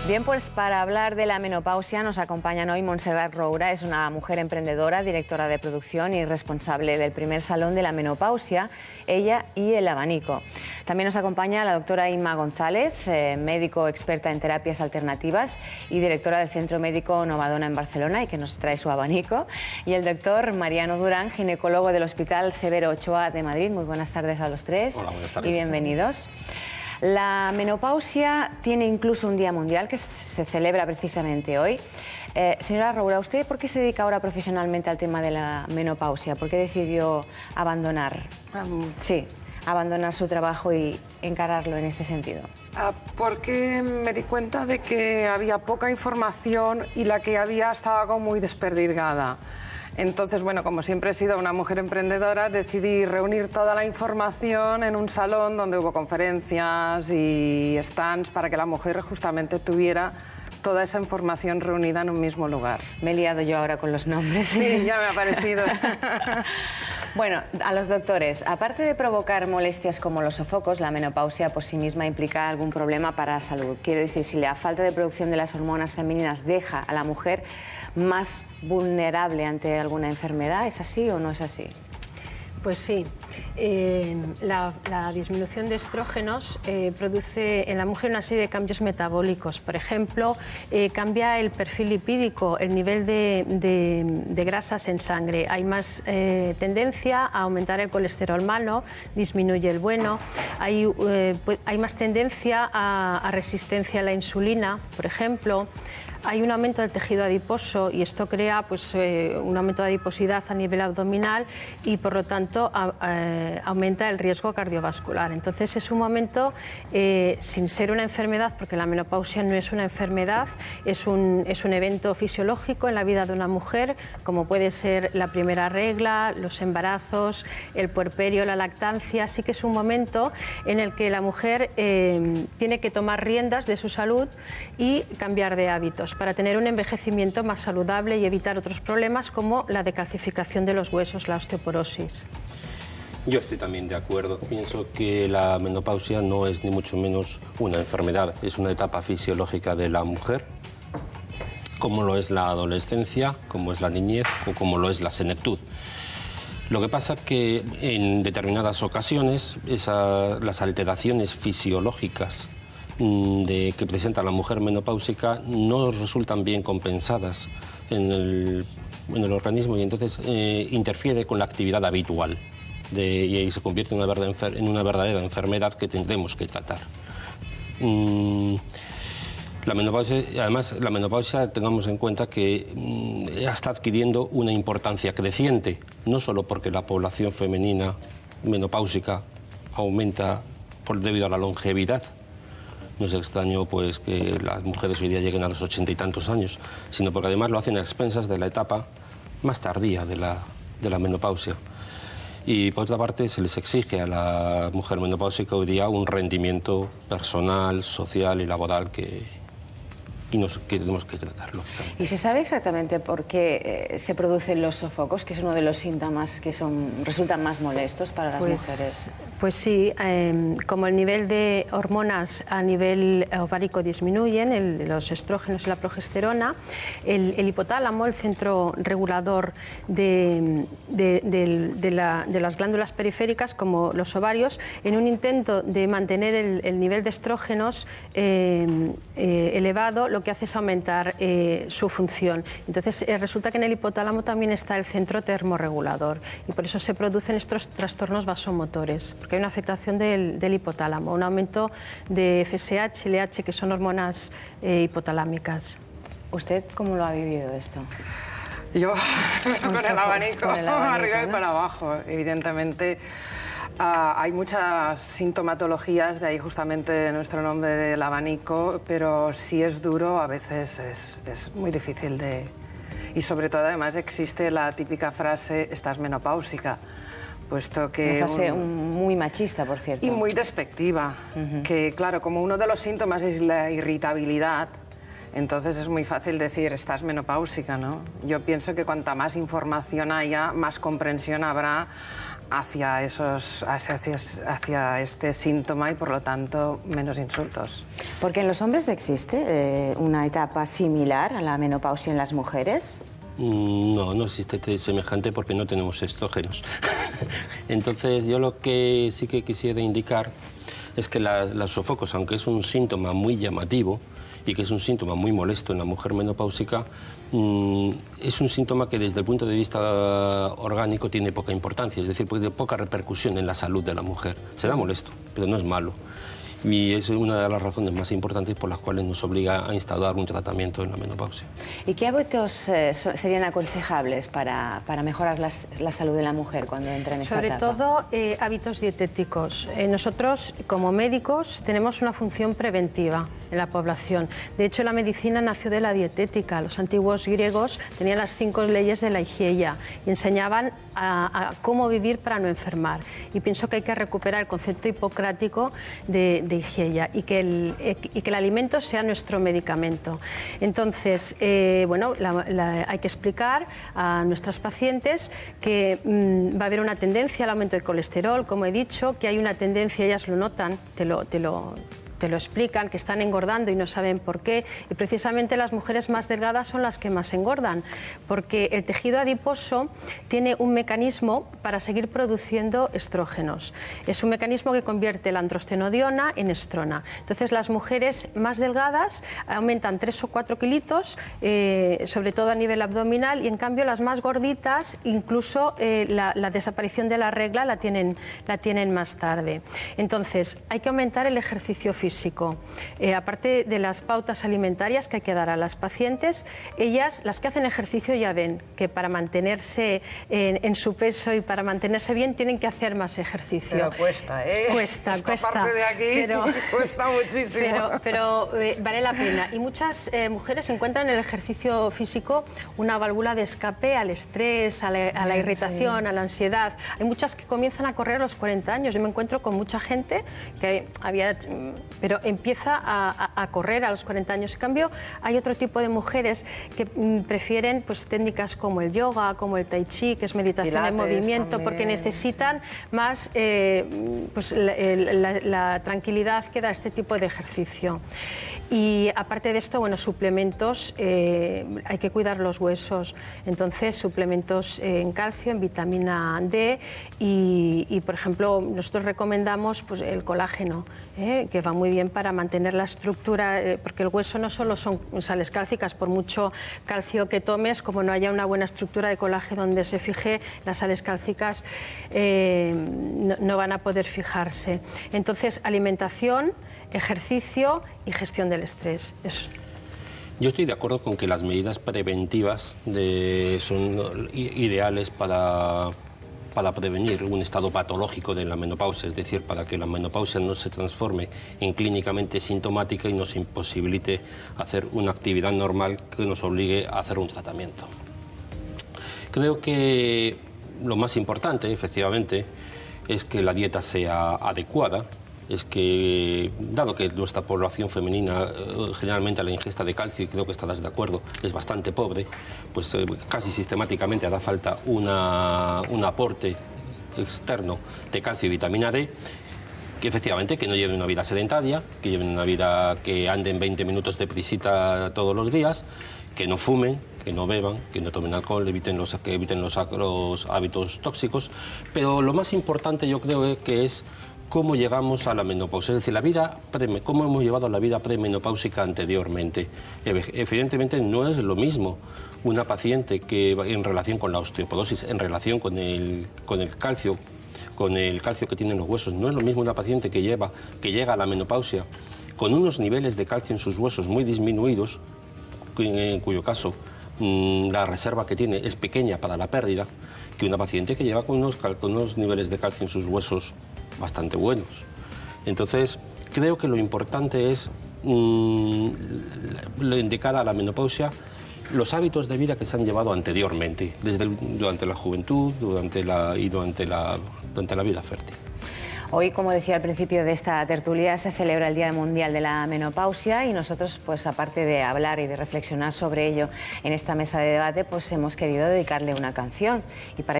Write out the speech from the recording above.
Bien, pues para hablar de la menopausia nos acompañan hoy Montserrat Roura, es una mujer emprendedora, directora de producción y responsable del primer salón de la menopausia, Ella y el Abanico. También nos acompaña la doctora Inma González, médico experta en terapias alternativas y directora del Centro Médico Novadona en Barcelona y que nos trae su abanico. Y el doctor Mariano Durán, ginecólogo del Hospital Severo Ochoa de Madrid. Muy buenas tardes a los tres. Hola, buenas tardes. Y bienvenidos. La menopausia tiene incluso un día mundial que se celebra precisamente hoy. Señora Roura, ¿usted por qué se dedica ahora profesionalmente al tema de la menopausia? ¿Por qué decidió abandonar? Abandonar su trabajo y encararlo en este sentido. Porque me di cuenta de que había poca información y la que había estaba como muy desperdigada. Entonces, bueno, como siempre he sido una mujer emprendedora, decidí reunir toda la información en un salón donde hubo conferencias y stands para que la mujer justamente tuviera toda esa información reunida en un mismo lugar. Me he liado yo ahora con los nombres. Sí, ya me ha parecido. Bueno, a los doctores, aparte de provocar molestias como los sofocos, la menopausia por sí misma implica algún problema para la salud. Quiero decir, si la falta de producción de las hormonas femeninas deja a la mujer más vulnerable ante alguna enfermedad, ¿es así o no es así? Pues sí, la disminución de estrógenos produce en la mujer una serie de cambios metabólicos. Por ejemplo, cambia el perfil lipídico, el nivel de grasas en sangre. Hay más tendencia a aumentar el colesterol malo, disminuye el bueno. Hay más tendencia a resistencia a la insulina, por ejemplo. Hay un aumento del tejido adiposo y esto crea un aumento de adiposidad a nivel abdominal y por lo tanto aumenta el riesgo cardiovascular. Entonces es un momento sin ser una enfermedad, porque la menopausia no es una enfermedad, es un evento fisiológico en la vida de una mujer, como puede ser la primera regla, los embarazos, el puerperio, la lactancia. Sí que es un momento en el que la mujer tiene que tomar riendas de su salud y cambiar de hábitos para tener un envejecimiento más saludable y evitar otros problemas como la decalcificación de los huesos, la osteoporosis. Yo estoy también de acuerdo. Pienso que la menopausia no es ni mucho menos una enfermedad, es una etapa fisiológica de la mujer, como lo es la adolescencia, como es la niñez o como lo es la senectud. Lo que pasa es que en determinadas ocasiones las alteraciones fisiológicas que presenta la mujer menopáusica no resultan bien compensadas en el organismo y entonces interfiere con la actividad habitual y se convierte en una verdadera enfermedad que tendremos que tratar. La menopausia, tengamos en cuenta que está adquiriendo una importancia creciente, no solo porque la población femenina menopáusica aumenta debido a la longevidad. No es extraño pues, que las mujeres hoy día lleguen a los 80 y tantos años, sino porque además lo hacen a expensas de la etapa más tardía de la menopausia. Y por otra parte se les exige a la mujer menopáusica hoy día un rendimiento personal, social y laboral que tenemos que tratar, lógicamente. ¿Y se sabe exactamente por qué se producen los sofocos, que es uno de los síntomas que resultan más molestos para las mujeres? Pues sí, como el nivel de hormonas a nivel ovárico disminuyen, los estrógenos y la progesterona, el hipotálamo, el centro regulador de las glándulas periféricas, como los ovarios, en un intento de mantener el nivel de estrógenos elevado, lo que hace es aumentar su función. Entonces resulta que en el hipotálamo también está el centro termorregulador y por eso se producen estos trastornos vasomotores, porque hay una afectación del hipotálamo, un aumento de FSH, LH, que son hormonas hipotalámicas. ¿Usted cómo lo ha vivido esto? Yo con el abanico, arriba ¿no? y para abajo, evidentemente. Hay muchas sintomatologías, de ahí justamente nuestro nombre del abanico, pero si es duro a veces es muy difícil de... Y sobre todo además existe la típica frase, estás menopáusica, puesto que... Una frase muy machista, por cierto. Y muy despectiva, que claro, como uno de los síntomas es la irritabilidad, entonces es muy fácil decir, estás menopáusica, ¿no? Yo pienso que cuanta más información haya, más comprensión habrá hacia este síntoma y por lo tanto menos insultos. Porque en los hombres existe una etapa similar a la menopausia en las mujeres. No, no existe semejante porque no tenemos estrógenos. Entonces, yo lo que sí que quisiera indicar es que los sofocos, aunque es un síntoma muy llamativo y que es un síntoma muy molesto en la mujer menopáusica, es un síntoma que desde el punto de vista orgánico tiene poca importancia, es decir, tiene poca repercusión en la salud de la mujer. Será molesto, pero no es malo. Y es una de las razones más importantes por las cuales nos obliga a instaurar un tratamiento en la menopausia. ¿Y qué hábitos serían aconsejables para mejorar la salud de la mujer cuando entra en esta etapa? Sobre todo hábitos dietéticos. Nosotros, como médicos, tenemos una función preventiva en la población. De hecho, la medicina nació de la dietética. Los antiguos griegos tenían las 5 leyes de la higiene y enseñaban a cómo vivir para no enfermar. Y pienso que hay que recuperar el concepto hipocrático de higiene y que el alimento sea nuestro medicamento. Entonces, bueno, hay que explicar a nuestras pacientes que va a haber una tendencia al aumento del colesterol, como he dicho, que hay una tendencia, ellas lo notan, te lo explican, que están engordando y no saben por qué. Y precisamente las mujeres más delgadas son las que más engordan, porque el tejido adiposo tiene un mecanismo para seguir produciendo estrógenos. Es un mecanismo que convierte la androstenediona en estrona. Entonces, las mujeres más delgadas aumentan 3 o 4 kilitos, sobre todo a nivel abdominal, y en cambio las más gorditas, incluso la desaparición de la regla la tienen más tarde. Entonces, hay que aumentar el ejercicio físico. Aparte de las pautas alimentarias que hay que dar a las pacientes, ellas, las que hacen ejercicio, ya ven que para mantenerse en su peso y para mantenerse bien tienen que hacer más ejercicio. Pero cuesta, ¿eh? Cuesta. Parte de aquí cuesta muchísimo. Pero vale la pena. Y muchas mujeres encuentran en el ejercicio físico una válvula de escape al estrés, a la irritación, a la ansiedad. Hay muchas que comienzan a correr a los 40 años. Yo me encuentro con mucha gente que pero empieza a correr a los 40 años. En cambio, hay otro tipo de mujeres que prefieren pues, técnicas como el yoga, como el tai chi, que es meditación Pilates, en movimiento, también, porque necesitan más pues, la tranquilidad que da este tipo de ejercicio. Y aparte de esto, bueno, suplementos, hay que cuidar los huesos. Entonces, suplementos en calcio, en vitamina D y por ejemplo, nosotros recomendamos pues, el colágeno, que va muy bien para mantener la estructura, porque el hueso no solo son sales cálcicas, por mucho calcio que tomes, como no haya una buena estructura de colágeno donde se fije, las sales cálcicas no van a poder fijarse. Entonces, alimentación, ejercicio y gestión del estrés. Yo estoy de acuerdo con que las medidas preventivas son ideales para prevenir un estado patológico de la menopausia, es decir, para que la menopausia no se transforme en clínicamente sintomática y nos imposibilite hacer una actividad normal que nos obligue a hacer un tratamiento. Creo que lo más importante, efectivamente, es que la dieta sea adecuada. Es que, dado que nuestra población femenina generalmente la ingesta de calcio, y creo que estarás de acuerdo, es bastante pobre, pues casi sistemáticamente hará falta un aporte externo de calcio y vitamina D, que efectivamente que no lleven una vida sedentaria, que lleven una vida que anden 20 minutos de prisita todos los días, que no fumen, que no beban, que no tomen alcohol, que eviten los hábitos tóxicos, pero lo más importante yo creo que es cómo llegamos a la menopausia, es decir, cómo hemos llevado la vida premenopáusica anteriormente. Evidentemente no es lo mismo una paciente que en relación con la osteoporosis, en relación con el calcio que tienen los huesos, no es lo mismo una paciente que llega a la menopausia con unos niveles de calcio en sus huesos muy disminuidos, en cuyo caso la reserva que tiene es pequeña para la pérdida, que una paciente que lleva con unos niveles de calcio en sus huesos bastante buenos. Entonces, creo que lo importante es indicar a la menopausia los hábitos de vida que se han llevado anteriormente, durante la juventud, durante la vida fértil. Hoy, como decía al principio de esta tertulia, se celebra el Día Mundial de la Menopausia y nosotros, pues aparte de hablar y de reflexionar sobre ello en esta mesa de debate, pues hemos querido dedicarle una canción. Y para